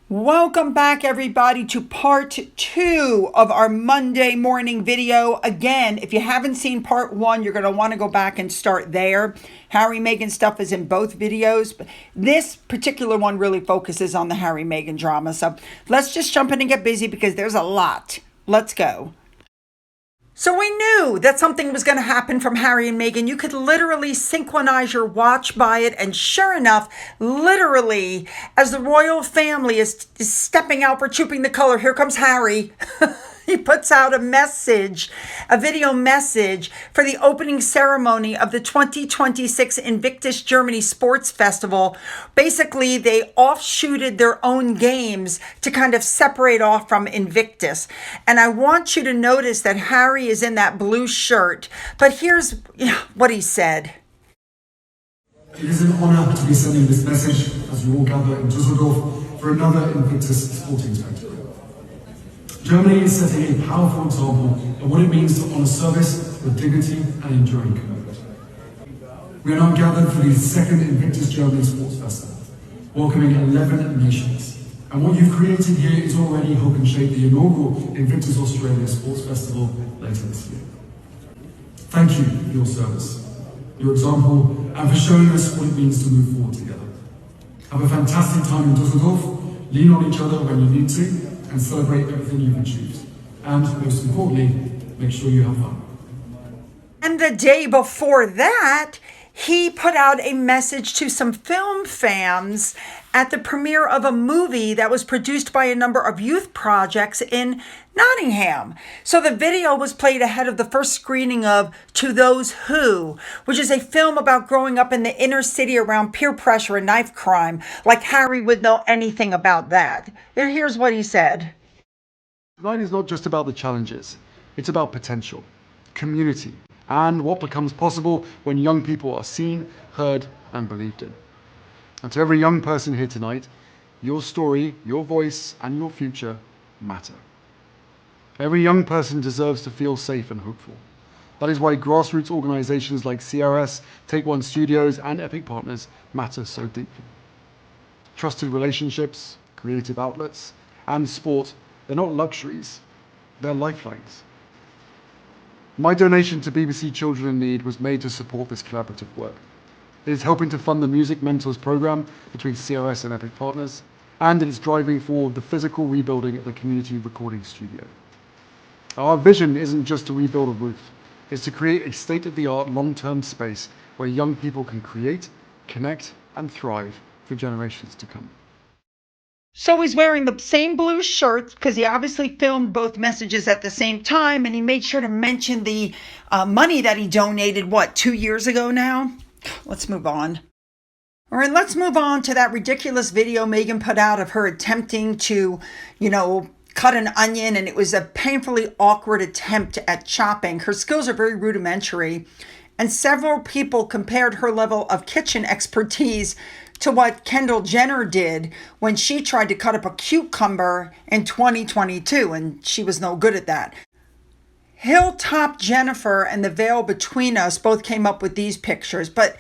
Welcome back, everybody, to part 2 of our Monday morning video. Again, if you haven't seen part 1, you're going to want to go back and start there. Harry Meghan stuff is in both videos, but this particular one really focuses on the Harry Meghan drama. So let's just jump in and get busy because there's a lot. Let's go. So we knew that something was going to happen from Harry and Meghan. You could literally synchronize your watch by it. And sure enough, literally, as the royal family is stepping out for Trooping the Color, here comes Harry. He puts out a video message for the opening ceremony of the 2026 Invictus Germany Sports Festival. Basically, they offshooted their own games to kind of separate off from Invictus. And I want you to notice that Harry is in that blue shirt. But here's what he said. It is an honor to be sending this message as we all gather in Düsseldorf for another Invictus sporting spectacle. Germany is setting a powerful example of what it means to honour service with dignity and enduring commitment. We are now gathered for the second Invictus Germany Sports Festival, welcoming 11 nations. And what you've created here is already helping shape the inaugural Invictus Australia Sports Festival later this year. Thank you for your service, your example, and for showing us what it means to move forward together. Have a fantastic time in Düsseldorf, lean on each other when you need to, and celebrate everything you've achieved. And most importantly, make sure you have fun. And the day before that, he put out a message to some film fans at the premiere of a movie that was produced by a number of youth projects in Nottingham. So the video was played ahead of the first screening of To Those Who, which is a film about growing up in the inner city around peer pressure and knife crime, like Harry would know anything about that. Here's what he said. Tonight is not just about the challenges, it's about potential, community, and what becomes possible when young people are seen, heard, and believed in. And to every young person here tonight, your story, your voice, and your future matter. Every young person deserves to feel safe and hopeful. That is why grassroots organizations like CRS, Take One Studios, and Epic Partners matter so deeply. Trusted relationships, creative outlets, and sport, they're not luxuries, they're lifelines. My donation to BBC Children in Need was made to support this collaborative work. It is helping to fund the Music Mentors program between CRS and Epic Partners, and it is driving forward the physical rebuilding of the community recording studio. Our vision isn't just to rebuild a roof, it's to create a state-of-the-art long-term space where young people can create, connect, and thrive for generations to come. So he's wearing the same blue shirt because he obviously filmed both messages at the same time, and he made sure to mention the money that he donated, 2 years ago now? Let's move on. All right, let's move on to that ridiculous video Meghan put out of her attempting to, cut an onion, and it was a painfully awkward attempt at chopping. Her skills are very rudimentary, and several people compared her level of kitchen expertise to what Kendall Jenner did when she tried to cut up a cucumber in 2022, and she was no good at that. Hilltop Jennifer and The Veil Between Us both came up with these pictures, but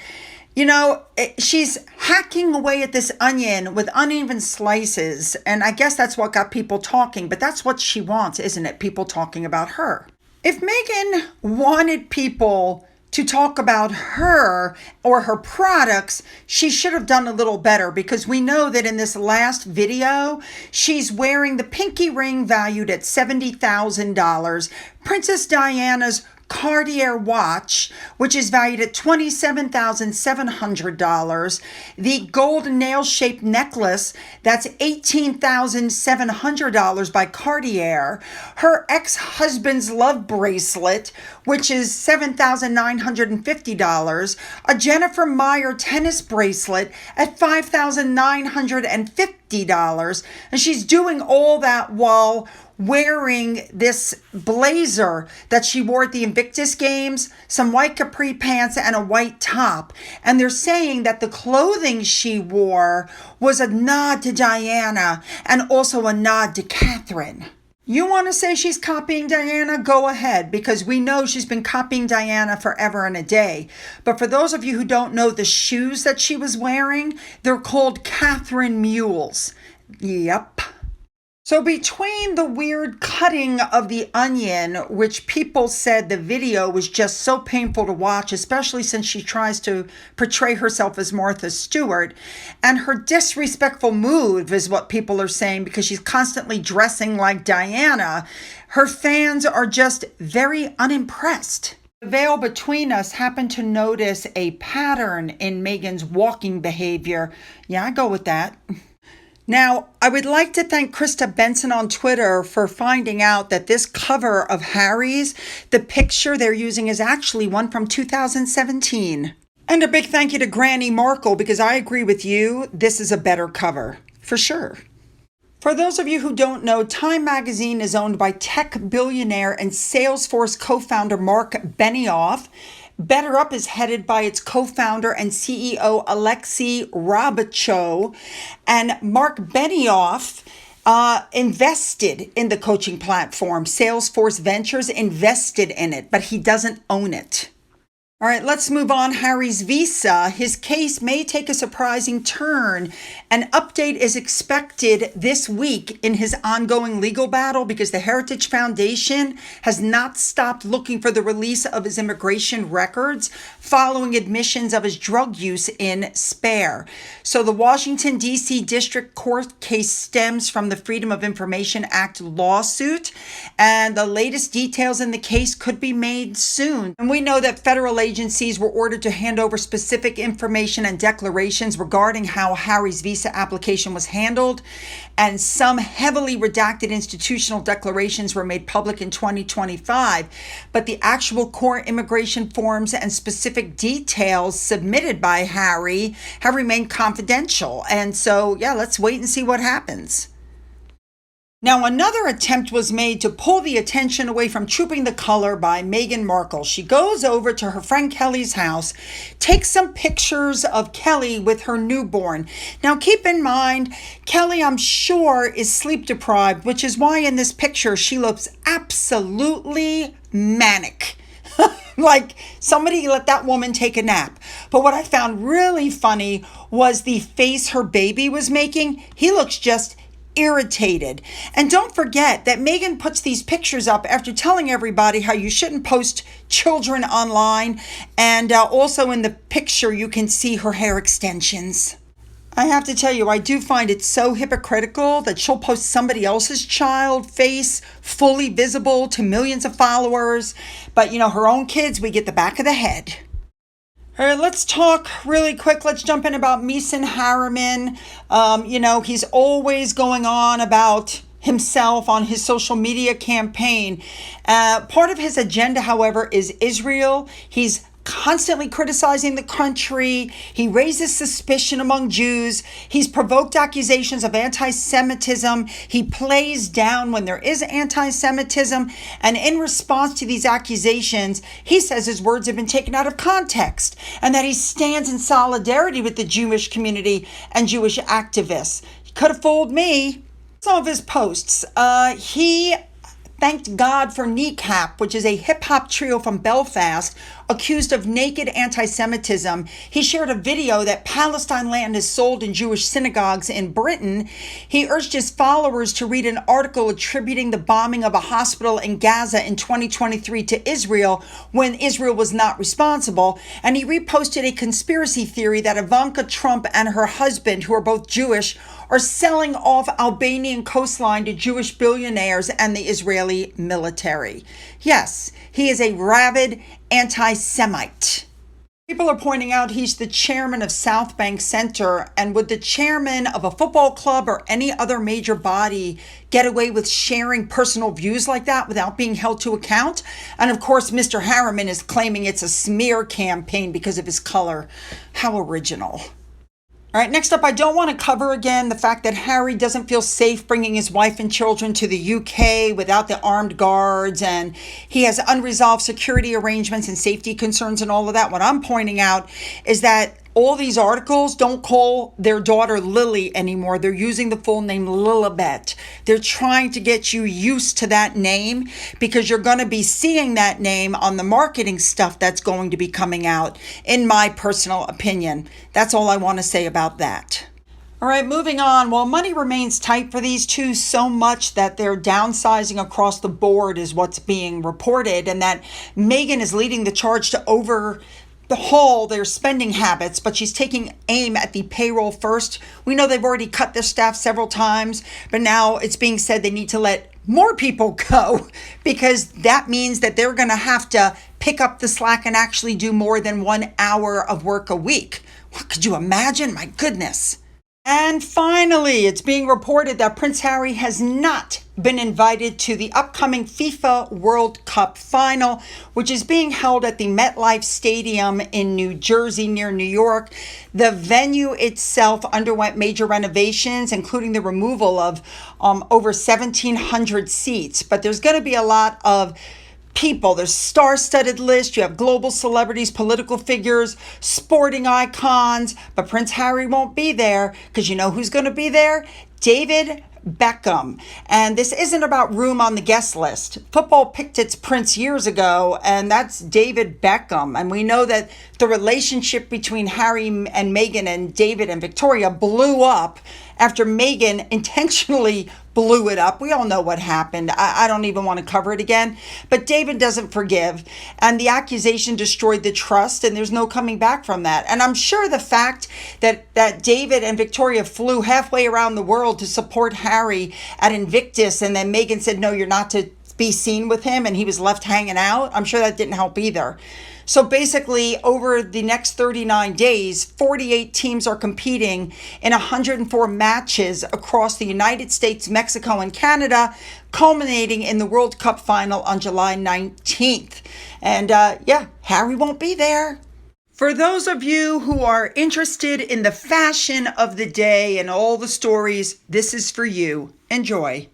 she's hacking away at this onion with uneven slices, and I guess that's what got people talking, but that's what she wants, isn't it? People talking about her. If Meghan wanted people to talk about her or her products, she should have done a little better, because we know that in this last video, she's wearing the pinky ring valued at $70,000, Princess Diana's Cartier watch, which is valued at $27,700, the gold nail-shaped necklace, that's $18,700 by Cartier, her ex-husband's love bracelet, which is $7,950, a Jennifer Meyer tennis bracelet at $5,950, and she's doing all that while wearing this blazer that she wore at the Invictus Games, some white capri pants, and a white top. And they're saying that the clothing she wore was a nod to Diana and also a nod to Catherine. You want to say she's copying Diana? Go ahead, because we know she's been copying Diana forever and a day. But for those of you who don't know the shoes that she was wearing, they're called Catherine mules. Yep. So between the weird cutting of the onion, which people said the video was just so painful to watch, especially since she tries to portray herself as Martha Stewart, and her disrespectful move is what people are saying because she's constantly dressing like Diana, her fans are just very unimpressed. The veil between us happened to notice a pattern in Meghan's walking behavior. Yeah, I go with that. Now, I would like to thank Krista Benson on Twitter for finding out that this cover of Harry's, the picture they're using is actually one from 2017. And a big thank you to Granny Markle because I agree with you, this is a better cover, for sure. For those of you who don't know, Time Magazine is owned by tech billionaire and Salesforce co-founder Mark Benioff. Better Up is headed by its co-founder and CEO Alexei Robichaux, and Mark Benioff invested in the coaching platform. Salesforce Ventures invested in it, but he doesn't own it. All right, let's move on. Harry's visa. His case may take a surprising turn. An update is expected this week in his ongoing legal battle because the Heritage Foundation has not stopped looking for the release of his immigration records following admissions of his drug use in Spare. So the Washington, D.C. District Court case stems from the Freedom of Information Act lawsuit, and the latest details in the case could be made soon. And we know that federal agencies were ordered to hand over specific information and declarations regarding how Harry's visa application was handled, and some heavily redacted institutional declarations were made public in 2025. But the actual core immigration forms and specific details submitted by Harry have remained confidential. And so, yeah, let's wait and see what happens. Now, another attempt was made to pull the attention away from Trooping the Color by Meghan Markle. She goes over to her friend Kelly's house, takes some pictures of Kelly with her newborn. Now, keep in mind, Kelly, I'm sure, is sleep deprived, which is why in this picture she looks absolutely manic. Like somebody let that woman take a nap. But what I found really funny was the face her baby was making. He looks just irritated. And don't forget that Meghan puts these pictures up after telling everybody how you shouldn't post children online. And also in the picture, you can see her hair extensions. I have to tell you, I do find it so hypocritical that she'll post somebody else's child face fully visible to millions of followers. But, you know, her own kids, we get the back of the head. All right, let's talk really quick. Let's jump in about Mason Harriman. He's always going on about himself on his social media campaign. Part of his agenda, however, is Israel. He's constantly criticizing the country. He raises suspicion among Jews. He's provoked accusations of anti-Semitism. He plays down when there is anti-Semitism. And in response to these accusations, he says his words have been taken out of context and that he stands in solidarity with the Jewish community and Jewish activists. He could have fooled me. Some of his posts. He thanked God for Kneecap, which is a hip-hop trio from Belfast, accused of naked anti-Semitism. He shared a video that Palestine land is sold in Jewish synagogues in Britain. He urged his followers to read an article attributing the bombing of a hospital in Gaza in 2023 to Israel when Israel was not responsible. And he reposted a conspiracy theory that Ivanka Trump and her husband, who are both Jewish, are selling off Albanian coastline to Jewish billionaires and the Israeli military. Yes, he is a rabid anti-Semite. People are pointing out he's the chairman of South Bank Center, and would the chairman of a football club or any other major body get away with sharing personal views like that without being held to account? And of course, Mr. Harriman is claiming it's a smear campaign because of his color. How original. All right, next up, I don't want to cover again the fact that Harry doesn't feel safe bringing his wife and children to the UK without the armed guards, and he has unresolved security arrangements and safety concerns and all of that. What I'm pointing out is that all these articles don't call their daughter Lily anymore. They're using the full name Lilibet. They're trying to get you used to that name because you're going to be seeing that name on the marketing stuff that's going to be coming out, in my personal opinion. That's all I want to say about that. All right, moving on. Well, money remains tight for these two so much that they're downsizing across the board is what's being reported, and that Meghan is leading the charge to overhaul their spending habits, but she's taking aim at the payroll first. We know they've already cut their staff several times, but now it's being said they need to let more people go because that means that they're going to have to pick up the slack and actually do more than 1 hour of work a week. What could you imagine? My goodness. And finally, it's being reported that Prince Harry has not been invited to the upcoming FIFA World Cup final, which is being held at the MetLife Stadium in New Jersey near New York. The venue itself underwent major renovations, including the removal of over 1,700 seats. But there's going to be a lot of people. There's star-studded list. You have global celebrities, political figures, sporting icons, but Prince Harry won't be there because you know who's going to be there? David Beckham. And this isn't about room on the guest list. Football picked its prince years ago, and that's David Beckham. And we know that the relationship between Harry and Meghan and David and Victoria blew up after Meghan intentionally blew it up. We all know what happened. I don't even want to cover it again. But David doesn't forgive. And the accusation destroyed the trust, and there's no coming back from that. And I'm sure the fact that David and Victoria flew halfway around the world to support Harry at Invictus, and then Meghan said, no, you're not to be seen with him, and he was left hanging out, I'm sure that didn't help either. So basically, over the next 39 days, 48 teams are competing in 104 matches across the United States, Mexico, and Canada, culminating in the World Cup final on July 19th. And Harry won't be there. For those of you who are interested in the fashion of the day and all the stories, this is for you. Enjoy.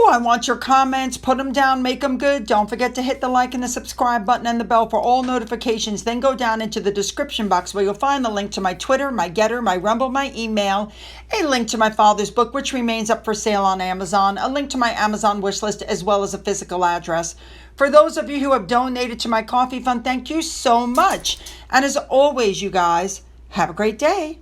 I want your comments. Put them down. Make them good. Don't forget to hit the like and the subscribe button and the bell for all notifications. Then go down into the description box where you'll find the link to my Twitter, my Gettr, my Rumble, my email, a link to my father's book, which remains up for sale on Amazon, a link to my Amazon wish list, as well as a physical address. For those of you who have donated to my coffee fund, thank you so much. And as always, you guys, have a great day.